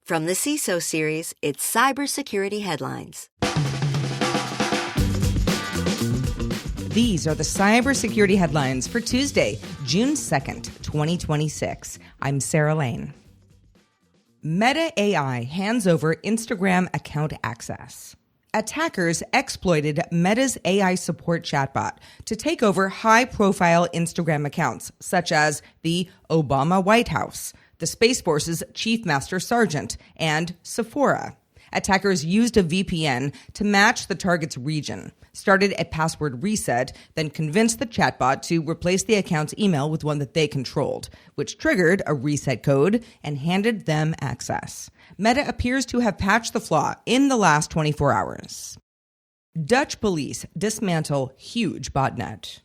From the CISO series, it's Cybersecurity Headlines. These are the cybersecurity headlines for Tuesday, June 2nd, 2026. I'm Sarah Lane. Meta AI hands over Instagram account access. Attackers exploited Meta's AI support chatbot to take over high-profile Instagram accounts, such as the Obama White House, the Space Force's Chief Master Sergeant, and Sephora. Attackers used a VPN to match the target's region, started a password reset, then convinced the chatbot to replace the account's email with one that they controlled, which triggered a reset code and handed them access. Meta appears to have patched the flaw in the last 24 hours. Dutch police dismantle huge botnet.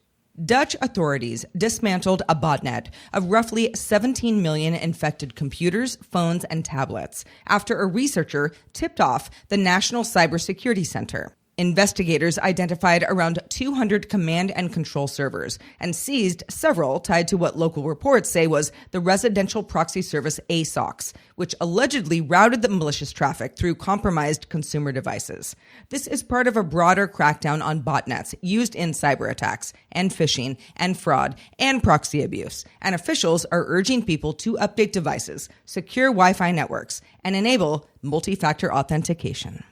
Dutch authorities dismantled a botnet of roughly 17 million infected computers, phones, and tablets after a researcher tipped off the National Cybersecurity Center. Investigators identified around 200 command and control servers and seized several tied to what local reports say was the residential proxy service ASOX, which allegedly routed the malicious traffic through compromised consumer devices. This is part of a broader crackdown on botnets used in cyber attacks and phishing and fraud and proxy abuse, and officials are urging people to update devices, secure Wi-Fi networks, and enable multi-factor authentication.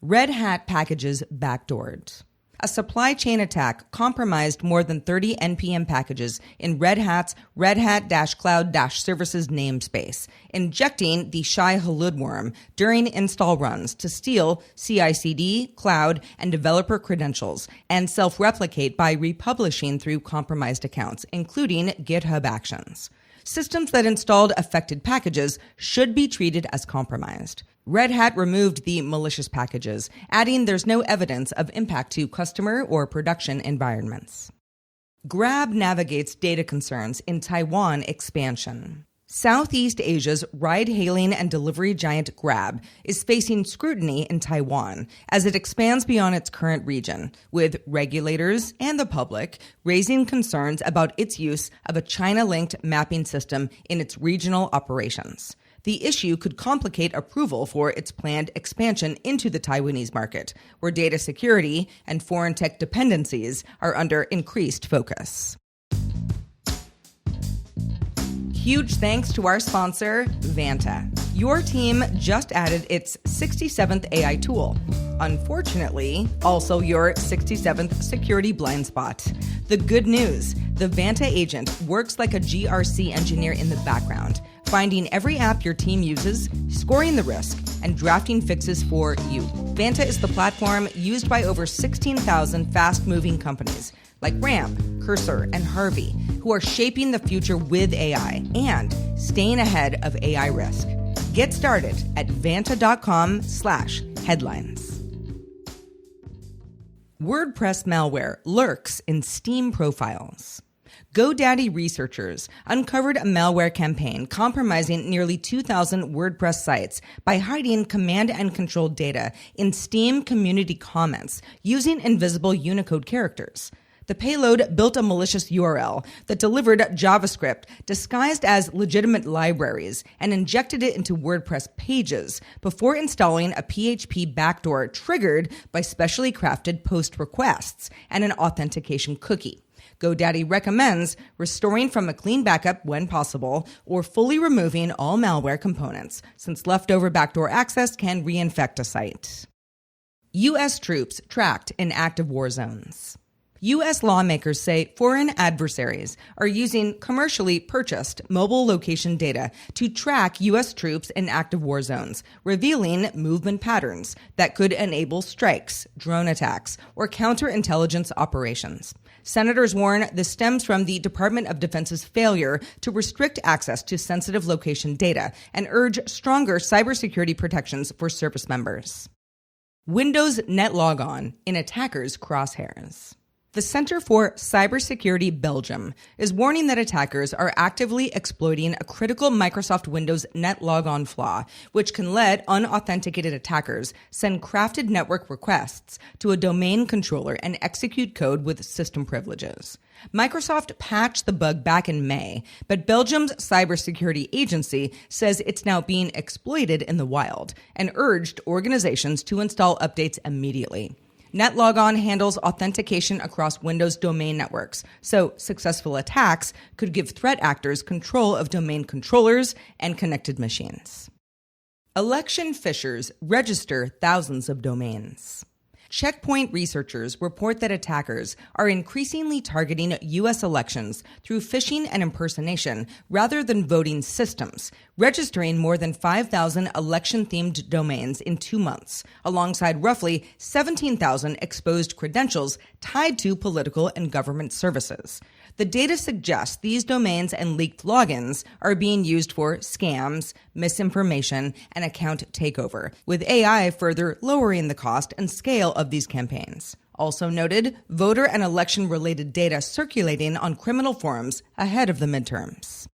RedHat packages backdoored. A supply chain attack compromised more than 30 NPM packages in Red Hat's RedHat-Cloud-Services namespace, injecting the Shai-Hulud worm during install runs to steal CI/CD, cloud, and developer credentials and self-replicate by republishing through compromised accounts, including GitHub Actions. Systems that installed affected packages should be treated as compromised. Red Hat removed the malicious packages, adding there's no evidence of impact to customer or production environments. Grab navigates data concerns in Taiwan expansion. Southeast Asia's ride-hailing and delivery giant Grab is facing scrutiny in Taiwan as it expands beyond its current region, with regulators and the public raising concerns about its use of a China-linked mapping system in its regional operations. The issue could complicate approval for its planned expansion into the Taiwanese market, where data security and foreign tech dependencies are under increased focus. Huge thanks to our sponsor, Vanta. Your team just added its 67th AI tool. Unfortunately, also your 67th security blind spot. The good news, the Vanta agent works like a GRC engineer in the background, finding every app your team uses, scoring the risk, and drafting fixes for you. Vanta is the platform used by over 16,000 fast-moving companies like Ramp, Cursor, and Harvey, who are shaping the future with AI and staying ahead of AI risk. Get started at vanta.com/headlines. WordPress malware lurks in Steam profiles. GoDaddy researchers uncovered a malware campaign compromising nearly 2,000 WordPress sites by hiding command and control data in Steam community comments using invisible Unicode characters. The payload built a malicious URL that delivered JavaScript disguised as legitimate libraries and injected it into WordPress pages before installing a PHP backdoor triggered by specially crafted post requests and an authentication cookie. GoDaddy recommends restoring from a clean backup when possible or fully removing all malware components, since leftover backdoor access can reinfect a site. U.S. troops tracked in active war zones. U.S. lawmakers say foreign adversaries are using commercially purchased mobile location data to track U.S. troops in active war zones, revealing movement patterns that could enable strikes, drone attacks, or counterintelligence operations. Senators warn this stems from the Department of Defense's failure to restrict access to sensitive location data and urge stronger cybersecurity protections for service members. Windows Net Logon in attackers' crosshairs. The Center for Cybersecurity Belgium is warning that attackers are actively exploiting a critical Microsoft Windows net logon flaw, which can let unauthenticated attackers send crafted network requests to a domain controller and execute code with system privileges. Microsoft patched the bug back in May, but Belgium's cybersecurity agency says it's now being exploited in the wild and urged organizations to install updates immediately. NetLogon handles authentication across Windows domain networks, so successful attacks could give threat actors control of domain controllers and connected machines. Election phishers register thousands of domains. Checkpoint researchers report that attackers are increasingly targeting U.S. elections through phishing and impersonation rather than voting systems, registering more than 5,000 election-themed domains in 2 months, alongside roughly 17,000 exposed credentials tied to political and government services. The data suggests these domains and leaked logins are being used for scams, misinformation, and account takeover, with AI further lowering the cost and scale of these campaigns. Also noted, voter and election-related data circulating on criminal forums ahead of the midterms.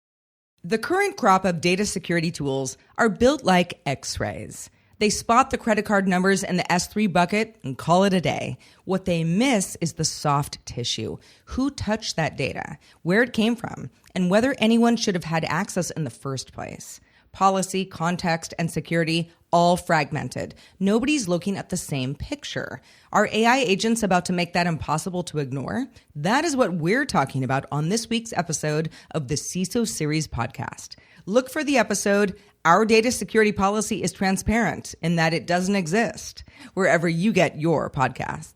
The current crop of data security tools are built like X-rays. They spot the credit card numbers in the S3 bucket and call it a day. What they miss is the soft tissue. Who touched that data, where it came from, and whether anyone should have had access in the first place. Policy, context, and security all fragmented. Nobody's looking at the same picture. Are AI agents about to make that impossible to ignore? That is what we're talking about on this week's episode of the CISO Series podcast. Look for the episode, Our Data Security Policy is Transparent, in that it doesn't exist, wherever you get your podcasts.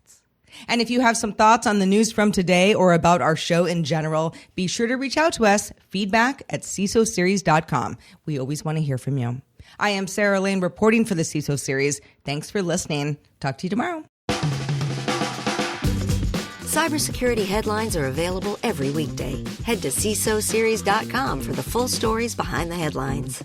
And if you have some thoughts on the news from today or about our show in general, be sure to reach out to us, feedback@cisoseries.com. We always want to hear from you. I am Sarah Lane reporting for the CISO Series. Thanks for listening. Talk to you tomorrow. Cybersecurity headlines are available every weekday. Head to cisoseries.com for the full stories behind the headlines.